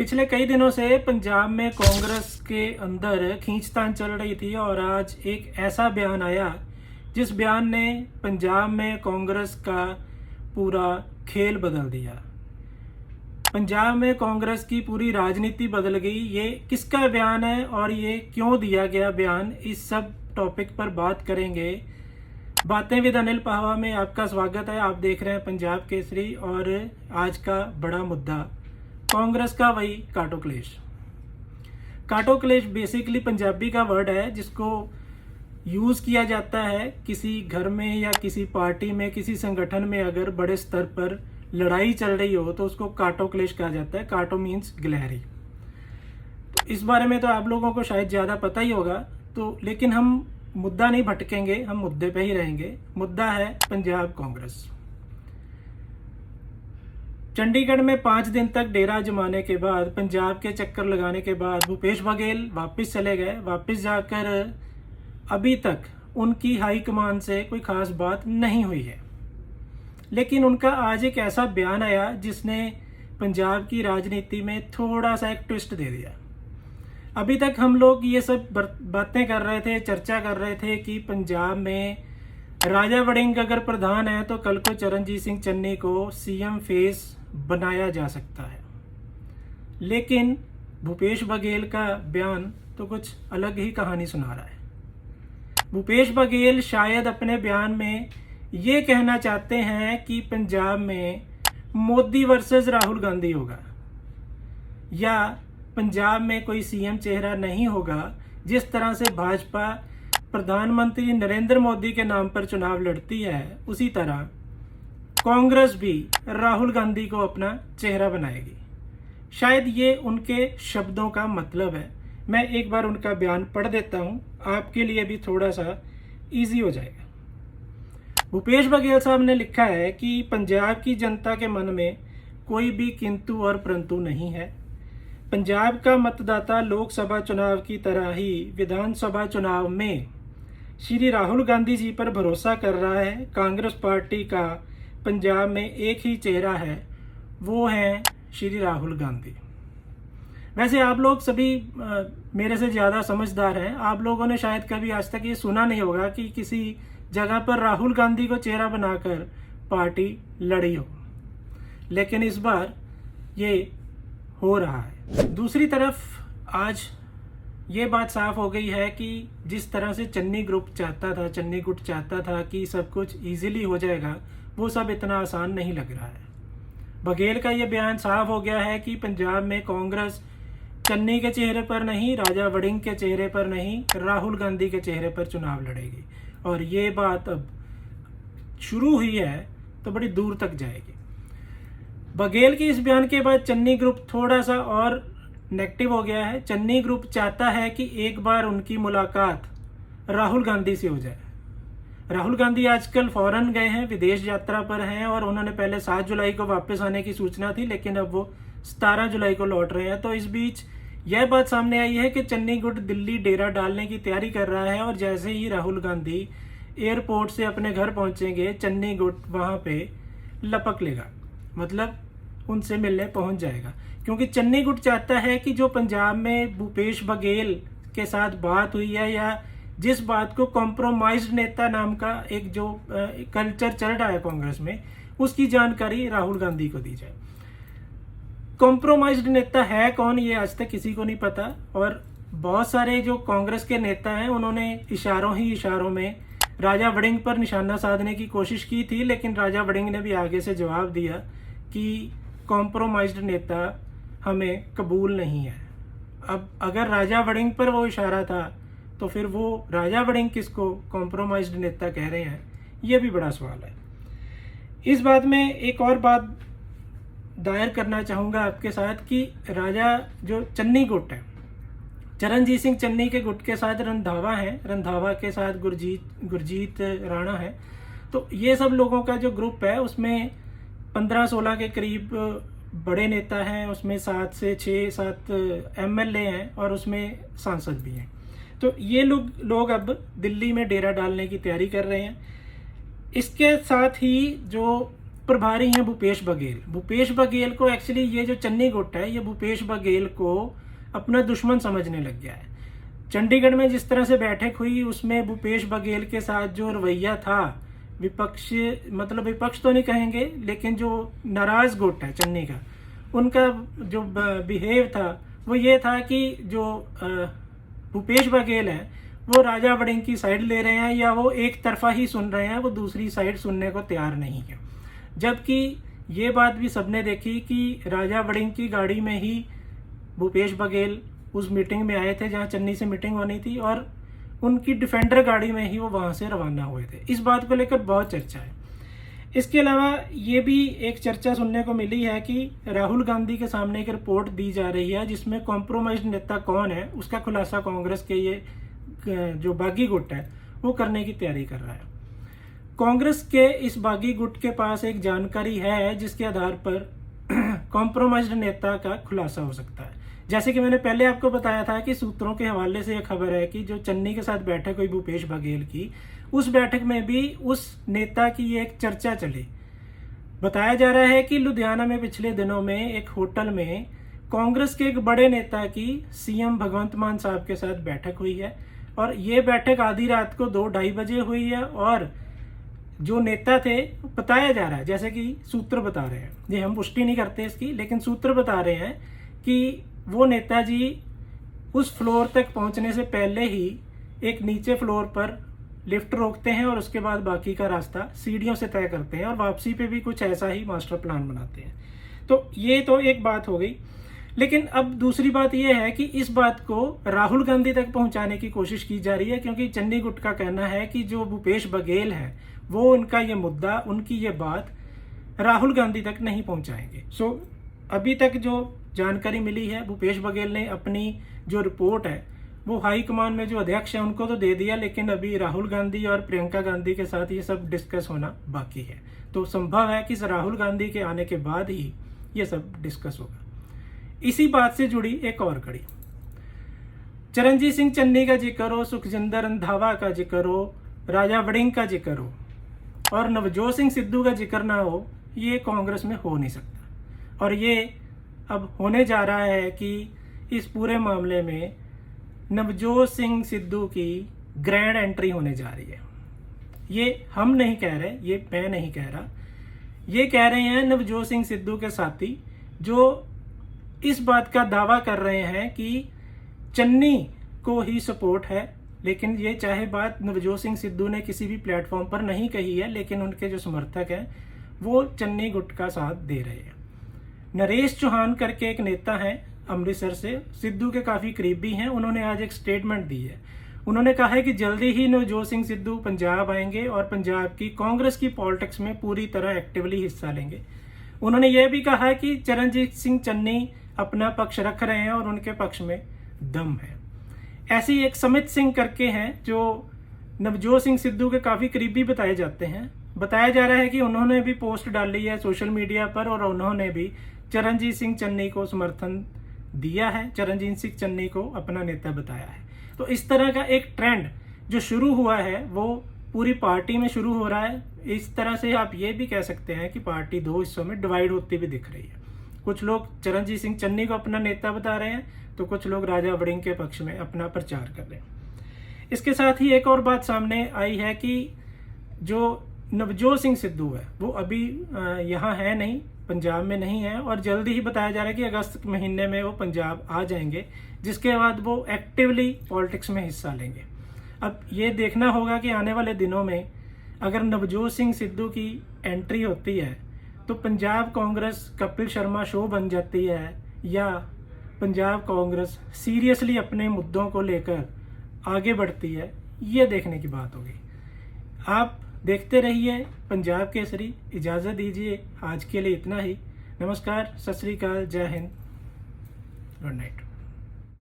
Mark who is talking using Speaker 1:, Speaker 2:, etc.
Speaker 1: पिछले कई दिनों से पंजाब में कांग्रेस के अंदर खींचतान चल रही थी और आज एक ऐसा बयान आया जिस बयान ने पंजाब में कांग्रेस का पूरा खेल बदल दिया। पंजाब में कांग्रेस की पूरी राजनीति बदल गई। ये किसका बयान है और ये क्यों दिया गया बयान, इस सब टॉपिक पर बात करेंगे। बातें विद अनिल पाहवा में आपका स्वागत है। आप देख रहे हैं पंजाब केसरी और आज का बड़ा मुद्दा कांग्रेस का वही काटो क्लेश। काटो क्लेश बेसिकली पंजाबी का वर्ड है जिसको यूज़ किया जाता है किसी घर में या किसी पार्टी में, किसी संगठन में अगर बड़े स्तर पर लड़ाई चल रही हो तो उसको काटो क्लेश कहा जाता है। काटो मीन्स गिलहरी। तो इस बारे में तो आप लोगों को शायद ज़्यादा पता ही होगा, तो लेकिन हम मुद्दा नहीं भटकेंगे, हम मुद्दे पे ही रहेंगे। मुद्दा है पंजाब कांग्रेस। चंडीगढ़ में 5 दिन तक डेरा जमाने के बाद, पंजाब के चक्कर लगाने के बाद भूपेश बघेल वापस चले गए। वापस जाकर अभी तक उनकी हाईकमान से कोई खास बात नहीं हुई है, लेकिन उनका आज एक ऐसा बयान आया जिसने पंजाब की राजनीति में थोड़ा सा एक ट्विस्ट दे दिया। अभी तक हम लोग ये सब बातें कर रहे थे, चर्चा कर रहे थे कि पंजाब में राजा वड़िंग अगर प्रधान है तो कल को चरणजीत सिंह चन्नी को सीएम फेस बनाया जा सकता है, लेकिन भूपेश बघेल का बयान तो कुछ अलग ही कहानी सुना रहा है। भूपेश बघेल शायद अपने बयान में ये कहना चाहते हैं कि पंजाब में मोदी वर्सेस राहुल गांधी होगा या पंजाब में कोई सीएम चेहरा नहीं होगा। जिस तरह से भाजपा प्रधानमंत्री नरेंद्र मोदी के नाम पर चुनाव लड़ती है, उसी तरह कांग्रेस भी राहुल गांधी को अपना चेहरा बनाएगी। शायद ये उनके शब्दों का मतलब है। मैं एक बार उनका बयान पढ़ देता हूं, आपके लिए भी थोड़ा सा इजी हो जाएगा। भूपेश बघेल साहब ने लिखा है कि पंजाब की जनता के मन में कोई भी किंतु और परंतु नहीं है। पंजाब का मतदाता लोकसभा चुनाव की तरह ही विधानसभा चुनाव में श्री राहुल गांधी जी पर भरोसा कर रहा है। कांग्रेस पार्टी का पंजाब में एक ही चेहरा है, वो है श्री राहुल गांधी। वैसे आप लोग सभी मेरे से ज़्यादा समझदार हैं। आप लोगों ने शायद कभी आज तक ये सुना नहीं होगा कि किसी जगह पर राहुल गांधी को चेहरा बनाकर पार्टी लड़ी हो, लेकिन इस बार ये हो रहा है। दूसरी तरफ आज ये बात साफ हो गई है कि जिस तरह से चन्नी ग्रुप चाहता था, चन्नी गुट चाहता था कि सब कुछ इजीली हो जाएगा, वो सब इतना आसान नहीं लग रहा है। बघेल का ये बयान साफ हो गया है कि पंजाब में कांग्रेस चन्नी के चेहरे पर नहीं, राजा वड़िंग के चेहरे पर नहीं, राहुल गांधी के चेहरे पर चुनाव लड़ेगी। और ये बात अब शुरू हुई है तो बड़ी दूर तक जाएगी। बघेल के इस बयान के बाद चन्नी ग्रुप थोड़ा सा और नेगेटिव हो गया है। चन्नी ग्रुप चाहता है कि एक बार उनकी मुलाकात राहुल गांधी से हो जाए। राहुल गांधी आजकल फॉरेन गए हैं, विदेश यात्रा पर हैं और उन्होंने पहले 7 जुलाई को वापस आने की सूचना थी, लेकिन अब वो 17 जुलाई को लौट रहे हैं। तो इस बीच यह बात सामने आई है कि चन्नी गुट दिल्ली डेरा डालने की तैयारी कर रहा है और जैसे ही राहुल गांधी एयरपोर्ट से अपने घर पहुंचेंगे, चन्नी गुट वहां पे लपक लेगा, मतलब उनसे मिलने पहुंच जाएगा। क्योंकि चन्नी गुट चाहता है कि जो पंजाब में भूपेश बघेल के साथ बात हुई है या जिस बात को कॉम्प्रोमाइज्ड नेता नाम का एक जो कल्चर चल रहा है कांग्रेस में, उसकी जानकारी राहुल गांधी को दी जाए। कॉम्प्रोमाइज्ड नेता है कौन, ये आज तक किसी को नहीं पता। और बहुत सारे जो कांग्रेस के नेता हैं उन्होंने इशारों में राजा वड़िंग पर निशाना साधने की कोशिश की थी, लेकिन राजा वड़िंग ने भी आगे से जवाब दिया कि कॉम्प्रोमाइज्ड नेता हमें कबूल नहीं है। अब अगर राजा वड़िंग पर वो इशारा था तो फिर वो राजा वड़िंग किसको कॉम्प्रोमाइज्ड नेता कह रहे हैं, ये भी बड़ा सवाल है। इस बात में एक और बात दायर करना चाहूँगा आपके साथ कि राजा जो चन्नी गुट है, चरणजीत सिंह चन्नी के गुट के साथ रंधावा है, रंधावा के साथ गुरजीत राणा है। तो ये सब लोगों का जो ग्रुप है उसमें 15-16 के करीब बड़े नेता हैं, उसमें 7 से 6-7 एमएलए हैं और उसमें सांसद भी हैं। तो ये लोग अब दिल्ली में डेरा डालने की तैयारी कर रहे हैं। इसके साथ ही जो प्रभारी हैं भूपेश बघेल। भूपेश बघेल को एक्चुअली ये जो चन्नी गुट है, ये भूपेश बघेल को अपना दुश्मन समझने लग गया है। चंडीगढ़ में जिस तरह से बैठक हुई उसमें भूपेश बघेल के साथ जो रवैया था, विपक्ष मतलब विपक्ष तो नहीं कहेंगे, लेकिन जो नाराज गुट है चन्नी का, उनका जो बिहेव था वो ये था कि जो भूपेश बघेल है वो राजा वड़िंग की साइड ले रहे हैं, या वो एक तरफा ही सुन रहे हैं, वो दूसरी साइड सुनने को तैयार नहीं है। जबकि ये बात भी सबने देखी कि राजा वड़िंग की गाड़ी में ही भूपेश बघेल उस मीटिंग में आए थे जहां चन्नी से मीटिंग होनी थी, और उनकी डिफेंडर गाड़ी में ही वो वहां से रवाना हुए थे। इस बात को लेकर बहुत चर्चा है। इसके अलावा ये भी एक चर्चा सुनने को मिली है कि राहुल गांधी के सामने एक रिपोर्ट दी जा रही है जिसमें कॉम्प्रोमाइज्ड नेता कौन है उसका खुलासा कांग्रेस के ये जो बागी गुट है वो करने की तैयारी कर रहा है। कांग्रेस के इस बागी गुट के पास एक जानकारी है जिसके आधार पर कॉम्प्रोमाइज्ड नेता का खुलासा हो सकता है। जैसे कि मैंने पहले आपको बताया था कि सूत्रों के हवाले से यह खबर है कि जो चन्नी के साथ बैठक हुई भूपेश बघेल की, उस बैठक में भी उस नेता की एक चर्चा चली। बताया जा रहा है कि लुधियाना में पिछले दिनों में एक होटल में कांग्रेस के एक बड़े नेता की सीएम भगवंत मान साहब के साथ बैठक हुई है, और ये बैठक आधी रात को 2-2:30 बजे हुई है। और जो नेता थे, बताया जा रहा है, जैसे कि सूत्र बता रहे हैं, ये हम पुष्टि नहीं करते इसकी, लेकिन सूत्र बता रहे हैं कि वो नेताजी उस फ्लोर तक पहुंचने से पहले ही एक नीचे फ्लोर पर लिफ्ट रोकते हैं और उसके बाद बाकी का रास्ता सीढ़ियों से तय करते हैं, और वापसी पे भी कुछ ऐसा ही मास्टर प्लान बनाते हैं। तो ये तो एक बात हो गई। लेकिन अब दूसरी बात यह है कि इस बात को राहुल गांधी तक पहुंचाने की कोशिश की जा रही है, क्योंकि चन्नी गुट का कहना है कि जो भूपेश बघेल है वो उनका ये मुद्दा, उनकी ये बात राहुल गांधी तक नहीं पहुंचाएंगे। सो अभी तक जो जानकारी मिली है, भूपेश बघेल ने अपनी जो रिपोर्ट है वो हाईकमान में जो अध्यक्ष है उनको तो दे दिया, लेकिन अभी राहुल गांधी और प्रियंका गांधी के साथ ये सब डिस्कस होना बाकी है। तो संभव है कि राहुल गांधी के आने के बाद ही ये सब डिस्कस होगा। इसी बात से जुड़ी एक और कड़ी, चरणजीत सिंह चन्नी का जिक्र हो, सुखजिंदर रंधावा का जिक्र हो, राजा वड़िंग का जिक्र हो, और नवजोत सिंह सिद्धू का जिक्र ना हो, ये कांग्रेस में हो नहीं सकता। और ये अब होने जा रहा है कि इस पूरे मामले में नवजोत सिंह सिद्धू की ग्रैंड एंट्री होने जा रही है। ये हम नहीं कह रहे, ये मैं नहीं कह रहा, ये कह रहे हैं नवजोत सिंह सिद्धू के साथी, जो इस बात का दावा कर रहे हैं कि चन्नी को ही सपोर्ट है। लेकिन ये चाहे बात नवजोत सिंह सिद्धू ने किसी भी प्लेटफॉर्म पर नहीं कही है, लेकिन उनके जो समर्थक हैं वो चन्नी गुट का साथ दे रहे हैं। नरेश चौहान करके एक नेता हैं अमृतसर से, सिद्धू के काफ़ी करीबी हैं, उन्होंने आज एक स्टेटमेंट दी है। उन्होंने कहा है कि जल्दी ही नवजोत सिंह सिद्धू पंजाब आएंगे और पंजाब की कांग्रेस की पॉलिटिक्स में पूरी तरह एक्टिवली हिस्सा लेंगे। उन्होंने यह भी कहा है कि चरणजीत सिंह चन्नी अपना पक्ष रख रहे हैं और उनके पक्ष में दम है। ऐसी एक समित सिंह करके हैं जो नवजोत सिंह सिद्धू के काफ़ी करीबी बताए जाते हैं। बताया जा रहा है कि उन्होंने भी पोस्ट डाली है सोशल मीडिया पर, और उन्होंने भी चरणजीत सिंह चन्नी को समर्थन दिया है, चरणजीत सिंह चन्नी को अपना नेता बताया है। तो इस तरह का एक ट्रेंड जो शुरू हुआ है वो पूरी पार्टी में शुरू हो रहा है। इस तरह से आप ये भी कह सकते हैं कि पार्टी दो हिस्सों में डिवाइड होती भी दिख रही है। कुछ लोग चरणजीत सिंह चन्नी को अपना नेता बता रहे हैं, तो कुछ लोग राजा वड़िंग के पक्ष में अपना प्रचार कर रहे हैं। इसके साथ ही एक और बात सामने आई है कि जो नवजोत सिंह सिद्धू है वो अभी यहाँ है नहीं, पंजाब में नहीं है, और जल्दी ही बताया जा रहा है कि अगस्त महीने में वो पंजाब आ जाएंगे, जिसके बाद वो एक्टिवली पॉलिटिक्स में हिस्सा लेंगे। अब ये देखना होगा कि आने वाले दिनों में अगर नवजोत सिंह सिद्धू की एंट्री होती है तो पंजाब कांग्रेस कपिल शर्मा शो बन जाती है, या पंजाब कांग्रेस सीरियसली अपने मुद्दों को लेकर आगे बढ़ती है, ये देखने की बात होगी। आप देखते रहिए पंजाब केसरी। इजाज़त दीजिए, आज के लिए इतना ही। नमस्कार, सत श्री अकाल, जय हिंद, गुड नाइट।